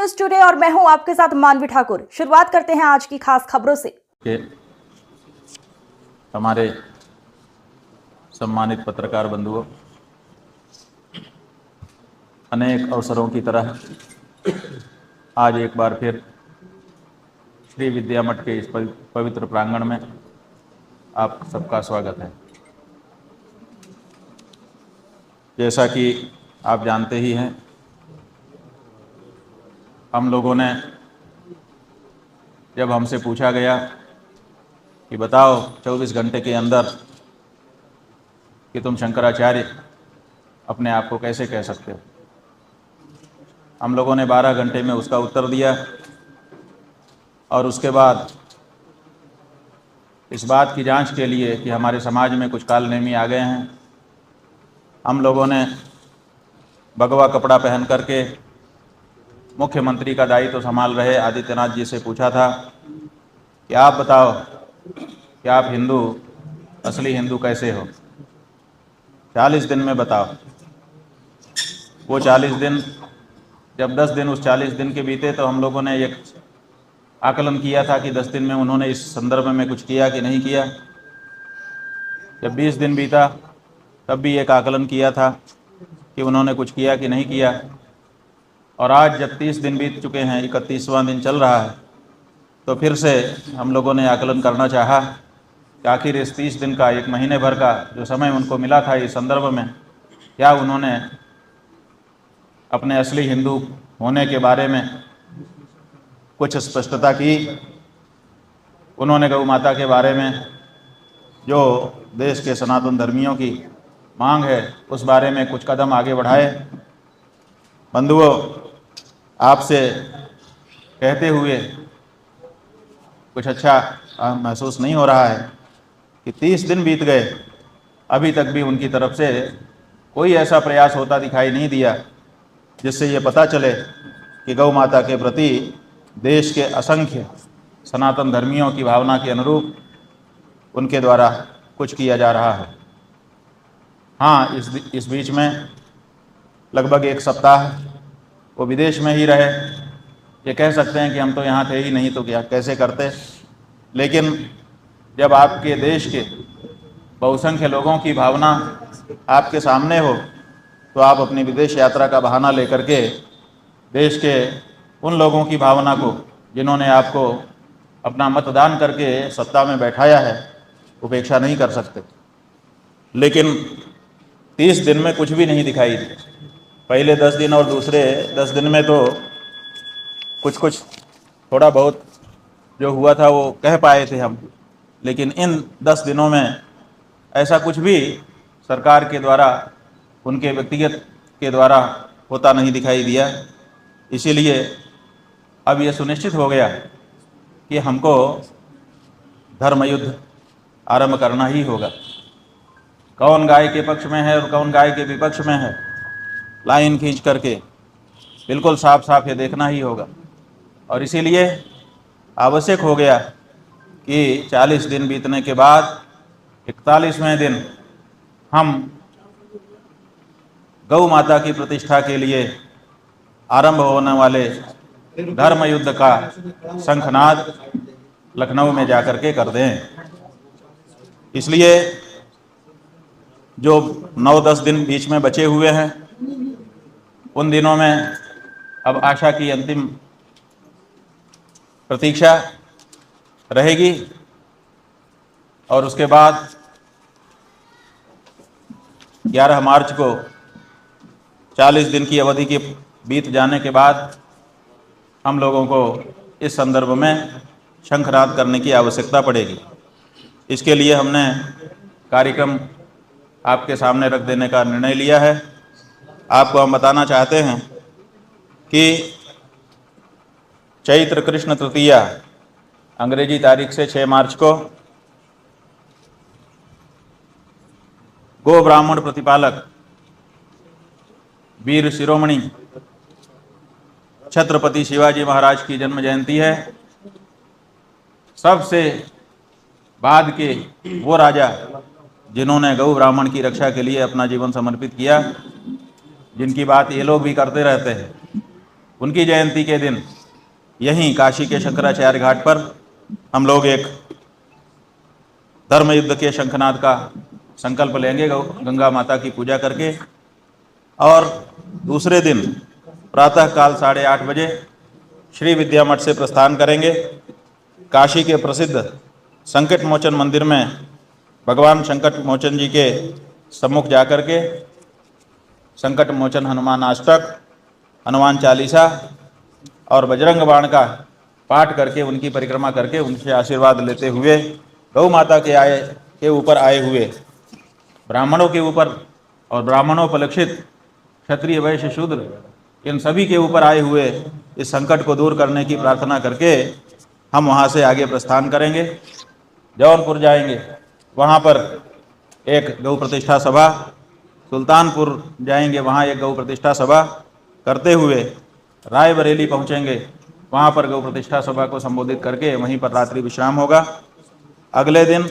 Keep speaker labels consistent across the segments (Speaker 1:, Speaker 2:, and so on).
Speaker 1: News today और मैं हूं आपके साथ मानवी ठाकुर। शुरुआत करते हैं आज की खास खबरों से।
Speaker 2: हमारे सम्मानित पत्रकार बंधुओं, अनेक अवसरों की तरह आज एक बार फिर श्री विद्या मठ के इस पवित्र प्रांगण में आप सबका स्वागत है। जैसा कि आप जानते ही हैं, हम लोगों ने जब हमसे पूछा गया कि बताओ 24 घंटे के अंदर कि तुम शंकराचार्य अपने आप को कैसे कह सकते हो, हम लोगों ने 12 घंटे में उसका उत्तर दिया। और उसके बाद इस बात की जांच के लिए कि हमारे समाज में कुछ कालनेमी आ गए हैं, हम लोगों ने भगवा कपड़ा पहन करके मुख्यमंत्री का दायित्व संभाल रहे आदित्यनाथ जी से पूछा था कि आप बताओ कि आप हिंदू, असली हिंदू कैसे हो, 40 दिन में बताओ। वो 40 दिन, जब 10 दिन उस 40 दिन के बीते तो हम लोगों ने एक आकलन किया था कि 10 दिन में उन्होंने इस संदर्भ में कुछ किया कि नहीं किया। जब 20 दिन बीता तब भी एक आकलन किया था कि उन्होंने कुछ किया कि नहीं किया। और आज जब 30 दिन बीत चुके हैं, 31वां दिन चल रहा है, तो फिर से हम लोगों ने आकलन करना चाहा कि आखिर इस 30 दिन का, एक महीने भर का जो समय उनको मिला था इस संदर्भ में, क्या उन्होंने अपने असली हिंदू होने के बारे में कुछ स्पष्टता की। उन्होंने गौ माता के बारे में जो देश के सनातन धर्मियों की मांग है उस बारे में कुछ कदम आगे बढ़ाए। बंधुओं, आपसे कहते हुए कुछ अच्छा महसूस नहीं हो रहा है कि 30 दिन बीत गए, अभी तक भी उनकी तरफ से कोई ऐसा प्रयास होता दिखाई नहीं दिया जिससे ये पता चले कि गौ माता के प्रति देश के असंख्य सनातन धर्मियों की भावना के अनुरूप उनके द्वारा कुछ किया जा रहा है। हाँ, इस बीच में लगभग एक सप्ताह वो विदेश में ही रहे। ये कह सकते हैं कि हम तो यहाँ थे ही नहीं तो क्या कैसे करते, लेकिन जब आपके देश के बहुसंख्य लोगों की भावना आपके सामने हो तो आप अपनी विदेश यात्रा का बहाना लेकर के देश के उन लोगों की भावना को, जिन्होंने आपको अपना मतदान करके सत्ता में बैठाया है, उपेक्षा नहीं कर सकते। लेकिन 30 दिन में कुछ भी नहीं दिखाई दिया। पहले 10 दिन और दूसरे 10 दिन में तो कुछ थोड़ा बहुत जो हुआ था वो कह पाए थे हम, लेकिन इन 10 दिनों में ऐसा कुछ भी सरकार के द्वारा, उनके व्यक्तिगत के द्वारा होता नहीं दिखाई दिया। इसीलिए अब ये सुनिश्चित हो गया कि हमको धर्म युद्ध आरंभ करना ही होगा। कौन गाय के पक्ष में है और कौन गाय के विपक्ष में है, लाइन खींच करके बिल्कुल साफ साफ ये देखना ही होगा। और इसीलिए आवश्यक हो गया कि 40 दिन बीतने के बाद 41वें दिन हम गौ माता की प्रतिष्ठा के लिए आरंभ होने वाले धर्म युद्ध का शंखनाद लखनऊ में जाकर के कर दें। इसलिए जो 9-10 दिन बीच में बचे हुए हैं, उन दिनों में अब आशा की अंतिम प्रतीक्षा रहेगी। और उसके बाद 11 मार्च को 40 दिन की अवधि के बीत जाने के बाद हम लोगों को इस संदर्भ में शंखनाद करने की आवश्यकता पड़ेगी। इसके लिए हमने कार्यक्रम आपके सामने रख देने का निर्णय लिया है। आपको हम बताना चाहते हैं कि चैत्र कृष्ण तृतीया अंग्रेजी तारीख से 6 मार्च को गो ब्राह्मण प्रतिपालक वीर शिरोमणि छत्रपति शिवाजी महाराज की जन्म जयंती है। सबसे बाद के वो राजा जिन्होंने गौ ब्राह्मण की रक्षा के लिए अपना जीवन समर्पित किया, जिनकी बात ये लोग भी करते रहते हैं, उनकी जयंती के दिन यहीं काशी के शंकराचार्य घाट पर हम लोग एक धर्म युद्ध के शंखनाद का संकल्प लेंगे गंगा माता की पूजा करके, और दूसरे दिन प्रातःकाल 8:30 बजे श्री विद्या मठ से प्रस्थान करेंगे। काशी के प्रसिद्ध संकट मोचन मंदिर में भगवान संकट मोचन जी के सम्मुख जाकर के संकट मोचन हनुमान अष्टक, हनुमान चालीसा और बजरंग बाण का पाठ करके उनकी परिक्रमा करके उनसे आशीर्वाद लेते हुए गौ माता के ऊपर आए हुए ब्राह्मणों के ऊपर और ब्राह्मणोपलक्षित क्षत्रिय वैश्य शूद्र इन सभी के ऊपर आए हुए इस संकट को दूर करने की प्रार्थना करके हम वहाँ से आगे प्रस्थान करेंगे। जौनपुर जाएंगे, वहाँ पर एक गौ प्रतिष्ठा सभा, सुल्तानपुर जाएंगे, वहाँ एक गौ प्रतिष्ठा सभा करते हुए रायबरेली पहुँचेंगे, वहाँ पर गौ प्रतिष्ठा सभा को संबोधित करके वहीं पर रात्रि विश्राम होगा। अगले दिन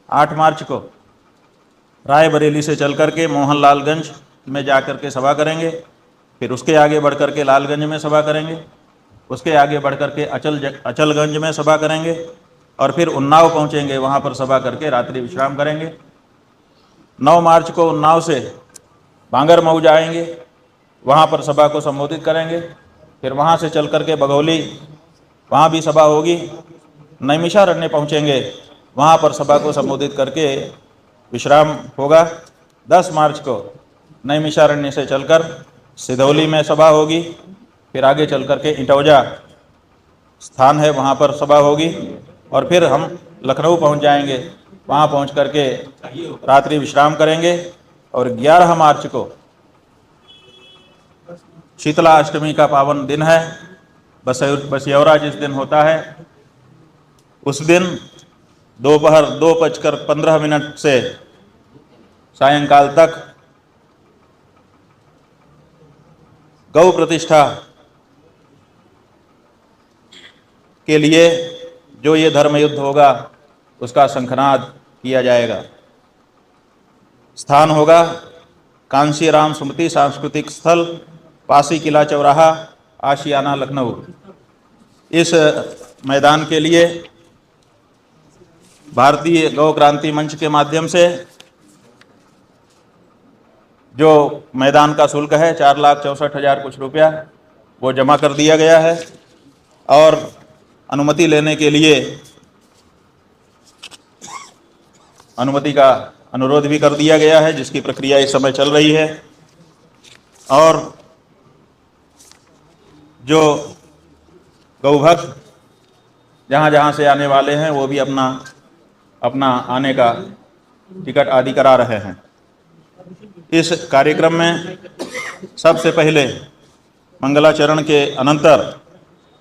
Speaker 2: 8 मार्च को रायबरेली से चल करके मोहनलालगंज में जाकर के सभा करेंगे, फिर उसके आगे बढ़ कर के लालगंज में सभा करेंगे, उसके आगे बढ़ कर के अचलगंज में सभा करेंगे और फिर उन्नाव पहुंचेंगे, वहां पर सभा करके रात्रि विश्राम करेंगे। 9 मार्च को उन्नाव से बांगरमऊ जाएंगे, वहां पर सभा को संबोधित करेंगे, फिर वहां से चल कर के बघौली, वहां भी सभा होगी। नैमिषारण्य पहुंचेंगे, वहां पर सभा को संबोधित करके विश्राम होगा। 10 मार्च को नैमिषारण्य से चलकर सिधौली में सभा होगी, फिर आगे चल कर के इटौजा स्थान है, वहाँ पर सभा होगी और फिर हम लखनऊ पहुँच जाएंगे, वहाँ पहुँच कर के रात्रि विश्राम करेंगे। और 11 मार्च को शीतला अष्टमी का पावन दिन है, बसयौरा जिस दिन होता है, उस दिन दोपहर 2:15 से सायंकाल तक गौ प्रतिष्ठा के लिए जो ये धर्म युद्ध होगा उसका शंखनाद किया जाएगा। स्थान होगा कांशीराम स्मृति सांस्कृतिक स्थल, पासी किला चौराहा, आशियाना, लखनऊ। इस मैदान के लिए भारतीय गौ क्रांति मंच के माध्यम से जो मैदान का शुल्क है 4,64,000 कुछ रुपया वो जमा कर दिया गया है और अनुमति लेने के लिए अनुमति का अनुरोध भी कर दिया गया है, जिसकी प्रक्रिया इस समय चल रही है। और जो गौभक्त जहाँ जहाँ से आने वाले हैं वो भी अपना आने का टिकट आदि करा रहे हैं। इस कार्यक्रम में सबसे पहले मंगलाचरण के अनंतर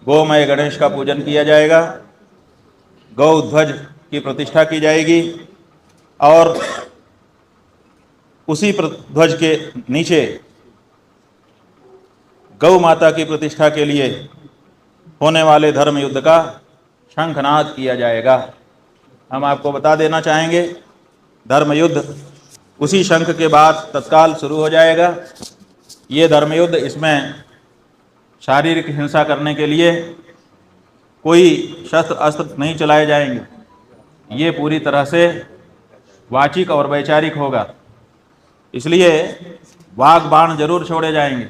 Speaker 2: गोमय गणेश का पूजन किया जाएगा, गौ ध्वज की प्रतिष्ठा की जाएगी और उसी ध्वज के नीचे गौ माता की प्रतिष्ठा के लिए होने वाले धर्म युद्ध का शंखनाद किया जाएगा। हम आपको बता देना चाहेंगे, धर्म युद्ध उसी शंख के बाद तत्काल शुरू हो जाएगा। ये धर्म युद्ध, इसमें शारीरिक हिंसा करने के लिए कोई शस्त्र अस्त्र नहीं चलाए जाएंगे। ये पूरी तरह से वाचिक और वैचारिक होगा, इसलिए वाग बाण जरूर छोड़े जाएंगे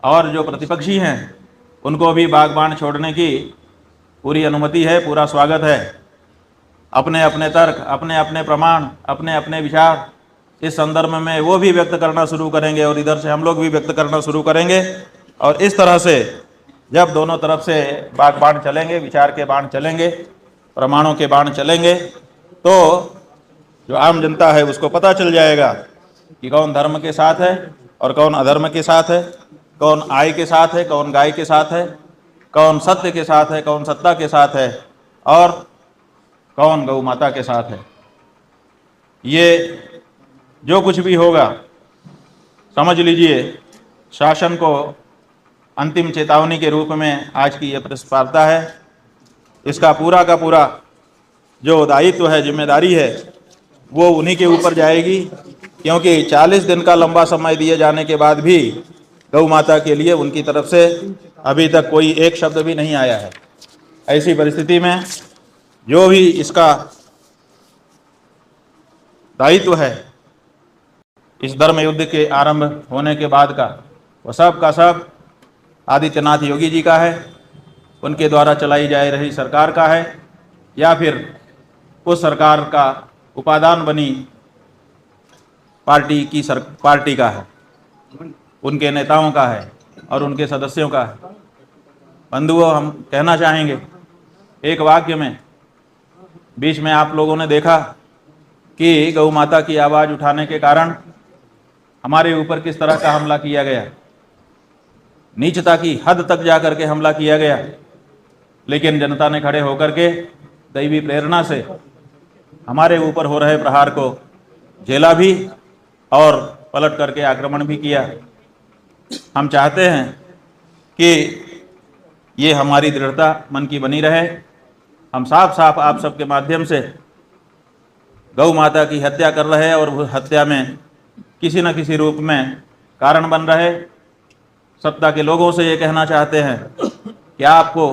Speaker 2: और जो प्रतिपक्षी हैं उनको भी वाग बाण छोड़ने की पूरी अनुमति है, पूरा स्वागत है। अपने अपने तर्क, अपने अपने प्रमाण, अपने अपने विचार इस संदर्भ में वो भी व्यक्त करना शुरू करेंगे और इधर से हम लोग भी व्यक्त करना शुरू करेंगे। और इस तरह से जब दोनों तरफ से वाग बाण चलेंगे, विचार के बाण चलेंगे, प्रमाणों के बाण चलेंगे, तो जो आम जनता है उसको पता चल जाएगा कि कौन धर्म के साथ है और कौन अधर्म के साथ है, कौन आय के साथ है, कौन गाय के साथ है, कौन सत्य के साथ है, कौन सत्ता के साथ है और कौन गौ माता के साथ है। ये जो कुछ भी होगा, समझ लीजिए शासन को अंतिम चेतावनी के रूप में आज की ये प्रेस वार्ता है। इसका पूरा का पूरा जो दायित्व है, जिम्मेदारी है, वो उन्हीं के ऊपर जाएगी, क्योंकि 40 दिन का लंबा समय दिए जाने के बाद भी गौ माता के लिए उनकी तरफ से अभी तक कोई एक शब्द भी नहीं आया है। ऐसी परिस्थिति में जो भी इसका दायित्व है इस धर्म युद्ध के आरंभ होने के बाद का, वह सब का सब आदित्यनाथ योगी जी का है, उनके द्वारा चलाई जा रही सरकार का है, या फिर उस सरकार का उपादान बनी पार्टी का है, उनके नेताओं का है और उनके सदस्यों का है। बंधुओं, हम कहना चाहेंगे एक वाक्य में, बीच में आप लोगों ने देखा कि गौ माता की आवाज़ उठाने के कारण हमारे ऊपर किस तरह का हमला किया गया, नीचता की हद तक जाकर के हमला किया गया। लेकिन जनता ने खड़े होकर के दैवी प्रेरणा से हमारे ऊपर हो रहे प्रहार को झेला भी और पलट करके आक्रमण भी किया। हम चाहते हैं कि ये हमारी दृढ़ता मन की बनी रहे। हम साफ साफ आप सबके माध्यम से गौ माता की हत्या कर रहे और वो हत्या में किसी न किसी रूप में कारण बन रहे सत्ता के लोगों से ये कहना चाहते हैं कि आपको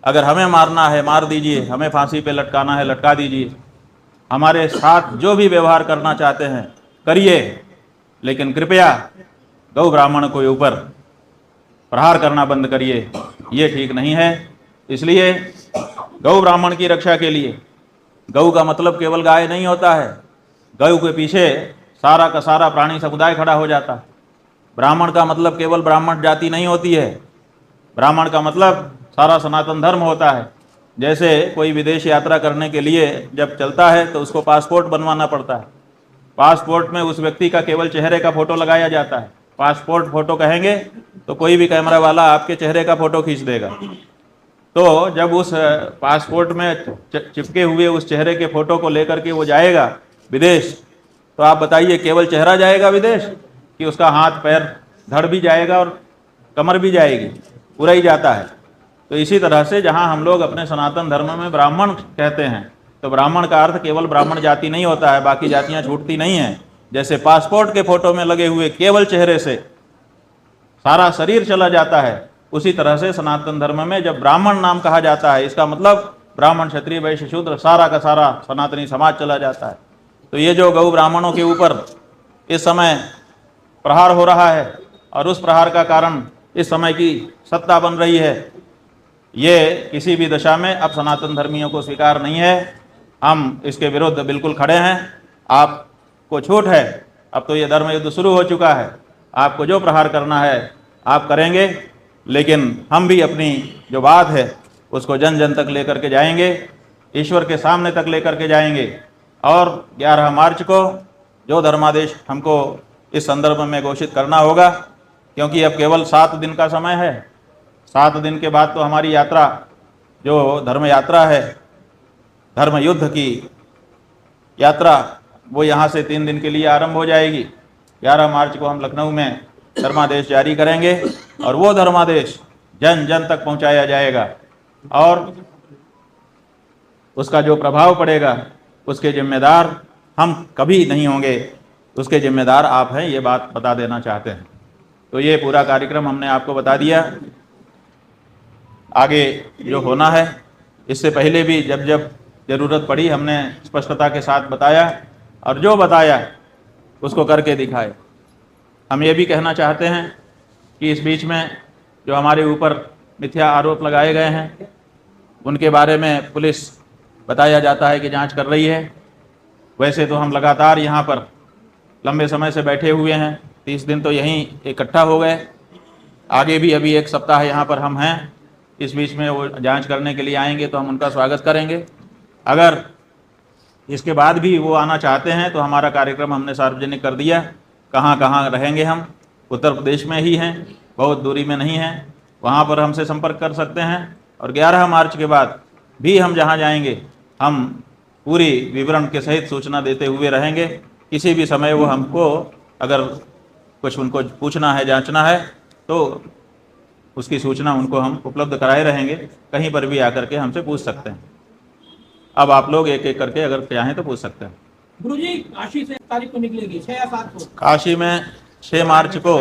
Speaker 2: अगर हमें मारना है मार दीजिए, हमें फांसी पे लटकाना है लटका दीजिए, हमारे साथ जो भी व्यवहार करना चाहते हैं करिए, लेकिन कृपया गौ ब्राह्मण के ऊपर प्रहार करना बंद करिए। ये ठीक नहीं है। इसलिए गौ ब्राह्मण की रक्षा के लिए, गौ का मतलब केवल गाय नहीं होता है, गौ के पीछे सारा का सारा प्राणी समुदाय खड़ा हो जाता है। ब्राह्मण का मतलब केवल ब्राह्मण जाति नहीं होती है, ब्राह्मण का मतलब सारा सनातन धर्म होता है। जैसे कोई विदेश यात्रा करने के लिए जब चलता है तो उसको पासपोर्ट बनवाना पड़ता है। पासपोर्ट में उस व्यक्ति का केवल चेहरे का फोटो लगाया जाता है। पासपोर्ट फोटो कहेंगे तो कोई भी कैमरा वाला आपके चेहरे का फोटो खींच देगा। तो जब उस पासपोर्ट में चिपके हुए उस चेहरे के फोटो को लेकर के वो जाएगा विदेश, तो आप बताइए केवल चेहरा जाएगा विदेश कि उसका हाथ पैर धड़ भी जाएगा और कमर भी जाएगी, पूरा ही जाता है। तो इसी तरह से जहाँ हम लोग अपने सनातन धर्म में ब्राह्मण कहते हैं तो ब्राह्मण का अर्थ केवल ब्राह्मण जाति नहीं होता है, बाकी जातियाँ छूटती नहीं हैं। जैसे पासपोर्ट के फोटो में लगे हुए केवल चेहरे से सारा शरीर चला जाता है, उसी तरह से सनातन धर्म में जब ब्राह्मण नाम कहा जाता है इसका मतलब ब्राह्मण क्षत्रिय वैश्य शूद्र सारा का सारा सनातनी समाज चला जाता है। तो ये जो गौ ब्राह्मणों के ऊपर इस समय प्रहार हो रहा है और उस प्रहार का कारण इस समय की सत्ता बन रही है, ये किसी भी दशा में अब सनातन धर्मियों को स्वीकार नहीं है। हम इसके विरुद्ध बिल्कुल खड़े हैं। आपको छूट है, अब तो ये धर्म युद्ध शुरू हो चुका है, आपको जो प्रहार करना है आप करेंगे, लेकिन हम भी अपनी जो बात है उसको जन जन तक लेकर के जाएंगे, ईश्वर के सामने तक लेकर के जाएंगे। और 11 मार्च को जो धर्मादेश हमको इस संदर्भ में घोषित करना होगा, क्योंकि अब केवल 7 दिन का समय है, 7 दिन के बाद तो हमारी यात्रा जो धर्म यात्रा है, धर्म युद्ध की यात्रा, वो यहाँ से 3 दिन के लिए आरंभ हो जाएगी। 11 मार्च को हम लखनऊ में धर्मादेश जारी करेंगे और वो धर्मादेश जन जन तक पहुँचाया जाएगा और उसका जो प्रभाव पड़ेगा उसके जिम्मेदार हम कभी नहीं होंगे, उसके जिम्मेदार आप हैं, ये बात बता देना चाहते हैं। तो ये पूरा कार्यक्रम हमने आपको बता दिया। आगे जो होना है, इससे पहले भी जब जब ज़रूरत पड़ी हमने स्पष्टता के साथ बताया और जो बताया उसको करके दिखाए। हम ये भी कहना चाहते हैं कि इस बीच में जो हमारे ऊपर मिथ्या आरोप लगाए गए हैं उनके बारे में पुलिस बताया जाता है कि जांच कर रही है। वैसे तो हम लगातार यहाँ पर लंबे समय से बैठे हुए हैं, 30 दिन तो यहीं इकट्ठा हो गए, आगे भी अभी 1 सप्ताह यहाँ पर हम हैं। इस बीच में वो जांच करने के लिए आएंगे तो हम उनका स्वागत करेंगे। अगर इसके बाद भी वो आना चाहते हैं तो हमारा कार्यक्रम हमने सार्वजनिक कर दिया, कहाँ कहाँ रहेंगे हम। उत्तर प्रदेश में ही हैं, बहुत दूरी में नहीं हैं, वहाँ पर हमसे संपर्क कर सकते हैं। और 11 मार्च के बाद भी हम जहाँ जाएंगे हम पूरी विवरण के सहित सूचना देते हुए रहेंगे। किसी भी समय वो हमको अगर कुछ उनको पूछना है, जांचना है, तो उसकी सूचना उनको हम उपलब्ध कराए रहेंगे। कहीं पर भी आकर के हमसे पूछ सकते हैं। अब आप लोग एक एक करके अगर चाहें तो पूछ सकते हैं।
Speaker 3: गुरुजी, काशी से तारीख को निकलेगी 6 या 7 को?
Speaker 2: काशी में 6 मार्च को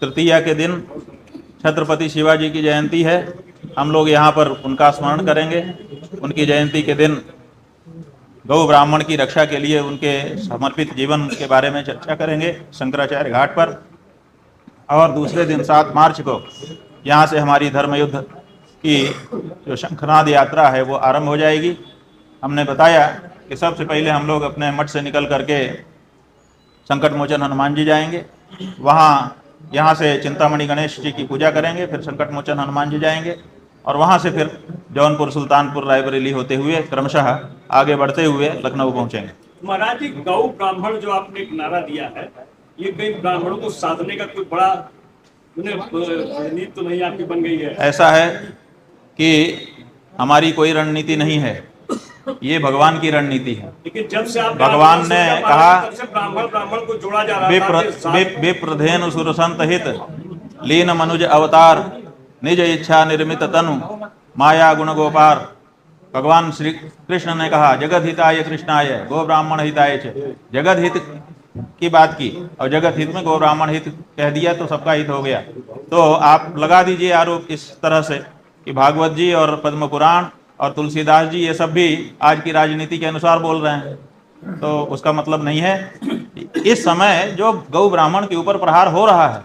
Speaker 2: तृतीया के दिन छत्रपति शिवाजी की जयंती है। हम लोग यहाँ पर उनका स्मरण करेंगे। उनकी जयंती के दिन गौ ब्राह्मण की रक्षा के लिए उनके समर्पित जीवन के बारे में चर्चा करेंगे शंकराचार्य घाट पर। और दूसरे दिन 7 मार्च को यहाँ से हमारी धर्म युद्ध की जो शंखनाद यात्रा है वो आरंभ हो जाएगी। हमने बताया कि सबसे पहले हम लोग अपने मठ से निकल करके संकट मोचन हनुमान जी जाएंगे, वहाँ यहाँ से चिंतामणि गणेश जी की पूजा करेंगे, फिर संकट मोचन हनुमान जी जाएंगे और वहाँ से फिर जौनपुर, सुल्तानपुर, रायबरेली होते हुए क्रमशः आगे बढ़ते हुए लखनऊ पहुँचेंगे।
Speaker 3: महाराज जी, गौ ब्राह्मण जो आपने एक नारा दिया है, ये कई ब्राह्मणों को साधने का कोई बड़ा नीति तो नहीं आपकी बन गई है?
Speaker 2: ऐसा है कि हमारी कोई रणनीति नहीं है, ये भगवान की रणनीति है।
Speaker 3: लेकिन जब से आप
Speaker 2: भगवान ने कहा
Speaker 3: ब्राह्मण को जोड़ा जा रहा था,
Speaker 2: विप्रधेनु सुरसंत हित लीन मनुज अवतार निज इच्छा निर्मित तनु माया गुण गोपार। भगवान श्री कृष्ण ने कहा जगत हिताय कृष्णाय गो ब्राह्मण हिताय च। जगत हित की बात की और जगत हित में गो ब्राह्मण हित कह दिया तो सबका हित हो गया। तो आप लगा दीजिए आरोप इस तरह से कि भागवत जी और पद्म पुराण और तुलसीदास जी ये सब भी आज की राजनीति के अनुसार बोल रहे हैं, तो उसका मतलब नहीं है। इस समय जो गौ ब्राह्मण के ऊपर प्रहार हो रहा है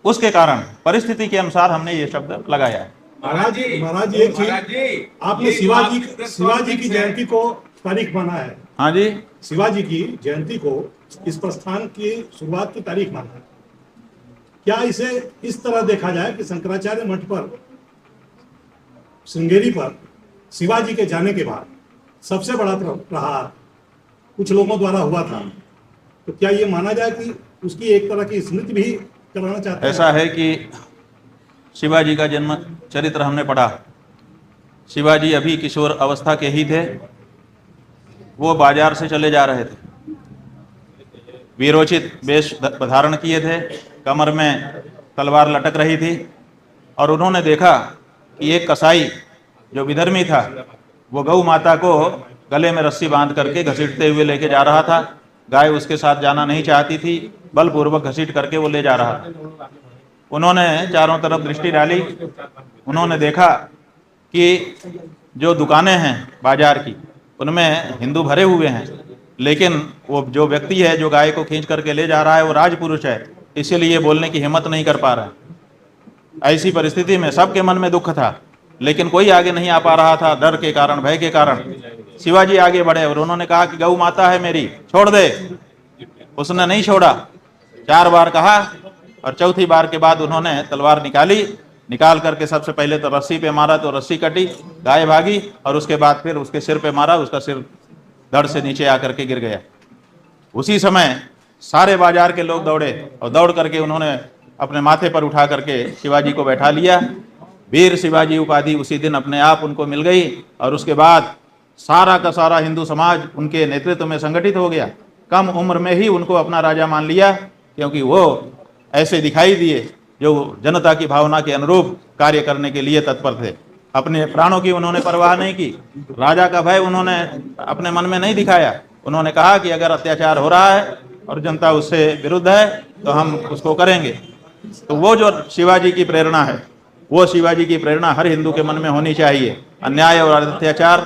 Speaker 2: उसके कारण परिस्थिति के अनुसार हमने ये शब्द लगाया है।
Speaker 4: महाराज जी एक चीज, आपने शिवाजी की जयंती को तारीख माना है।
Speaker 2: हाँ जी,
Speaker 4: शिवाजी की जयंती को इस प्रस्थान की शुरुआत की तारीख माना है। क्या इसे इस तरह देखा जाए कि शंकराचार्य मठ पर, श्रृंगेरी पर शिवाजी के जाने के बाद सबसे बड़ा प्रहार कुछ लोगों द्वारा हुआ था, तो क्या ये माना जाए कि उसकी एक तरह की स्मृति भी कराना चाहते हैं?
Speaker 2: ऐसा है कि शिवाजी का जन्म चरित्र हमने पढ़ा। शिवाजी अभी किशोर अवस्था के ही थे। वो बाजार से चले जा रहे थे, वीरोचित वेश धारण किए थे, कमर में तलवार लटक रही थी और उन्होंने देखा कि एक कसाई जो विधर्मी था वो गौ माता को गले में रस्सी बांध करके घसीटते हुए लेके जा रहा था। गाय उसके साथ जाना नहीं चाहती थी, बलपूर्वक घसीट करके वो ले जा रहा था। उन्होंने चारों तरफ दृष्टि डाली, उन्होंने देखा कि जो दुकानें हैं बाजार की उनमें हिंदू भरे हुए हैं, लेकिन वो जो व्यक्ति है जो गाय को खींच करके ले जा रहा है वो राजपुरुष है, इसीलिए बोलने की हिम्मत नहीं कर पा रहा है। ऐसी परिस्थिति में सबके मन में दुख था, लेकिन कोई आगे नहीं आ पा रहा था, डर के कारण, भय के कारण। शिवाजी आगे बढ़े और उन्होंने कहा कि गौ माता है मेरी, छोड़ दे। उसने नहीं छोड़ा, 4 बार कहा और चौथी बार के बाद उन्होंने तलवार निकाल करके सबसे पहले तो रस्सी पे मारा तो रस्सी कटी, गाय भागी और उसके बाद फिर उसके सिर पे मारा, उसका सिर धड़ से नीचे आकर के गिर गया। उसी समय सारे बाजार के लोग दौड़े और दौड़ करके उन्होंने अपने माथे पर उठा करके शिवाजी को बैठा लिया। वीर शिवाजी उपाधि उसी दिन अपने आप उनको मिल गई और उसके बाद सारा का सारा हिंदू समाज उनके नेतृत्व में संगठित हो गया। कम उम्र में ही उनको अपना राजा मान लिया, क्योंकि वो ऐसे दिखाई दिए जो जनता की भावना के अनुरूप कार्य करने के लिए तत्पर थे। अपने प्राणों की उन्होंने परवाह नहीं की, राजा का भय उन्होंने अपने मन में नहीं दिखाया। उन्होंने कहा कि अगर अत्याचार हो रहा है और जनता उससे विरुद्ध है तो हम उसको करेंगे। तो वो जो शिवाजी की प्रेरणा है, वो शिवाजी की प्रेरणा हर हिंदू के मन में होनी चाहिए। अन्याय और अत्याचार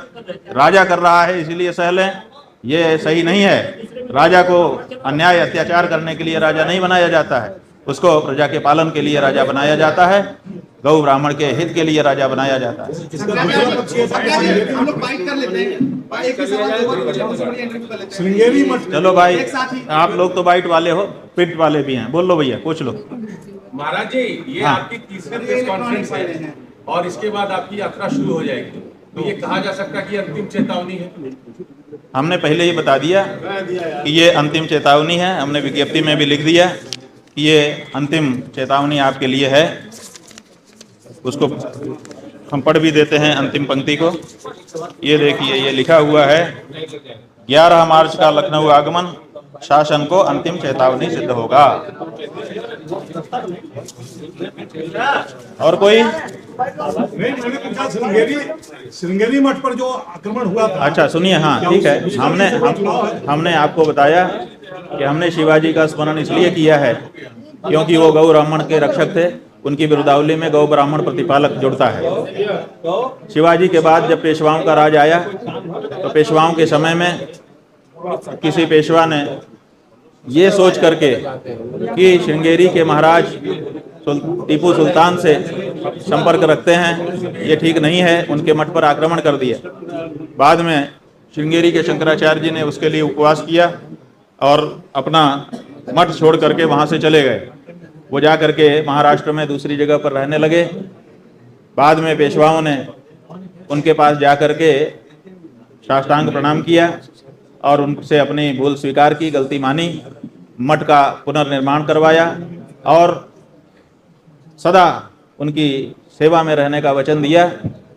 Speaker 2: राजा कर रहा है इसलिए सह लें, ये सही नहीं है। राजा को अन्याय अत्याचार करने के लिए राजा नहीं बनाया जाता है, उसको प्रजा के पालन के लिए राजा बनाया जाता है, गौ ब्राह्मण के हित के लिए राजा बनाया जाता है।
Speaker 4: श्रृंगेरी मठ,
Speaker 2: चलो भाई, आप लोग तो बाइट वाले हो, पिट वाले भी हैं, बोल लो भैया, पूछ लो।
Speaker 5: महाराज जी, ये
Speaker 2: हाँ।
Speaker 5: आपकी तीसरी प्रेस कॉन्फ्रेंस है और इसके बाद आपकी यात्रा शुरू हो जाएगी, तो ये कहा जा सकता है कि अंतिम चेतावनी है?
Speaker 2: हमने पहले ही बता दिया कि ये अंतिम चेतावनी है, हमने विज्ञप्ति में भी लिख दिया कि ये अंतिम चेतावनी आपके लिए है। उसको हम पढ़ भी देते हैं अंतिम पंक्ति को। ये देखिए, ये लिखा हुआ है, 11 मार्च का लखनऊ आगमन शासन को अंतिम चेतावनी सिद्ध होगा। और कोई?
Speaker 4: नहीं, मैंने पूछा श्रृंगेरी मठ पर जो आक्रमण हुआ था।
Speaker 2: अच्छा सुनिए, हाँ ठीक है, हमने आपको बताया कि हमने शिवाजी का स्मरण इसलिए किया है क्योंकि वो गौ ब्राह्मण के रक्षक थे, उनकी बिरुदावली में गौ ब्राह्मण प्रतिपालक जुड़ता है। शिवाजी के बाद जब पेशवाओं का राज आया तो पेशवाओं के समय में किसी पेशवा ने ये सोच करके कि श्रृंगेरी के महाराज टीपू सुल्तान से संपर्क रखते हैं, ये ठीक नहीं है, उनके मठ पर आक्रमण कर दिया। बाद में श्रृंगेरी के शंकराचार्य जी ने उसके लिए उपवास किया और अपना मठ छोड़ करके वहाँ से चले गए। वो जा करके महाराष्ट्र में दूसरी जगह पर रहने लगे। बाद में पेशवाओं ने उनके पास जा करके साष्टांग प्रणाम किया और उनसे अपनी भूल स्वीकार की, गलती मानी, मठ का पुनर्निर्माण करवाया और सदा उनकी सेवा में रहने का वचन दिया।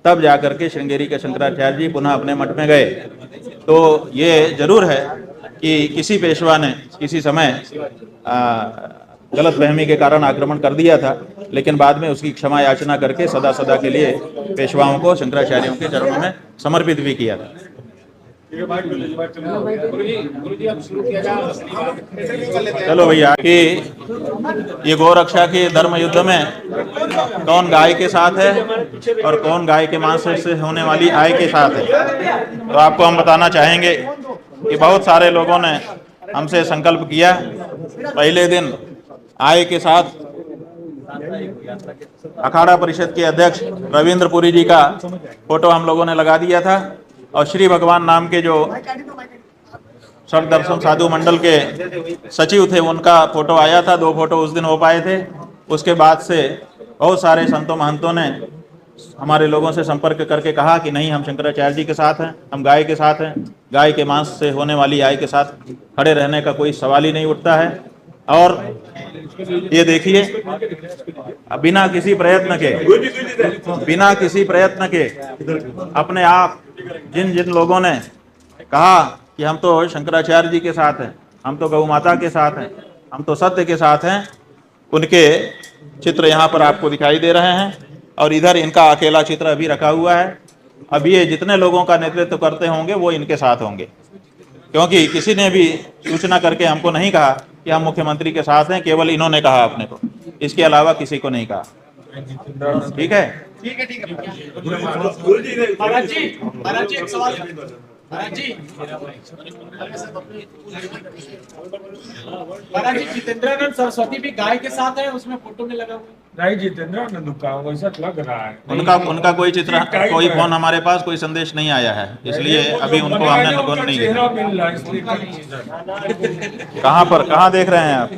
Speaker 2: तब जाकर के श्रृंगेरी के शंकराचार्य जी पुनः अपने मठ में गए। तो ये जरूर है कि किसी पेशवा ने किसी समय गलतफहमी के कारण आक्रमण कर दिया था, लेकिन बाद में उसकी क्षमा याचना करके सदा सदा के लिए पेशवाओं को शंकराचार्यों के चरणों में समर्पित भी किया था। चलो भैया कि ये गौरक्षा के धर्म युद्ध में कौन गाय के साथ है और कौन गाय के मांस से होने वाली आय के साथ है, तो आपको हम बताना चाहेंगे कि बहुत सारे लोगों ने हमसे संकल्प किया। पहले दिन आय के साथ अखाड़ा परिषद के अध्यक्ष रविंद्र पुरी जी का फोटो हम लोगों ने लगा दिया था और श्री भगवान नाम के जो सर्व दर्शन साधु मंडल के सचिव थे उनका फोटो आया था। 2 फोटो उस दिन हो पाए थे। उसके बाद से बहुत सारे संतों महंतों ने हमारे लोगों से संपर्क करके कहा कि नहीं, हम शंकराचार्य जी के साथ हैं, हम गाय के साथ हैं, गाय के मांस से होने वाली आय के साथ खड़े रहने का कोई सवाल ही नहीं उठता है। और ये देखिए, बिना किसी प्रयत्न के अपने आप जिन जिन लोगों ने कहा कि हम तो शंकराचार्य जी के साथ हैं, हम तो गौ माता के साथ हैं, हम तो सत्य के साथ हैं, उनके चित्र यहाँ पर आपको दिखाई दे रहे हैं। और इधर इनका अकेला चित्र अभी रखा हुआ है। अब ये जितने लोगों का नेतृत्व करते होंगे वो इनके साथ होंगे, क्योंकि किसी ने भी सूचना करके हमको नहीं कहा कि हम मुख्यमंत्री के साथ हैं, केवल इन्होंने कहा अपने को, इसके अलावा किसी को नहीं कहा। ठीक है,
Speaker 6: महाराज जी जितेंद्रानंद सरस्वती भी गाय के साथ है, उसमें फोटो में लगा हुआ है।
Speaker 7: नहीं, जितेंद्रानंद का वैसा लग रहा है।
Speaker 2: उनका कोई चित्र, कोई फोन हमारे पास, कोई संदेश नहीं आया है, इसलिए अभी उनको हमने लोगों ने नहीं देखा। कहाँ पर, कहाँ देख रहे हैं आप?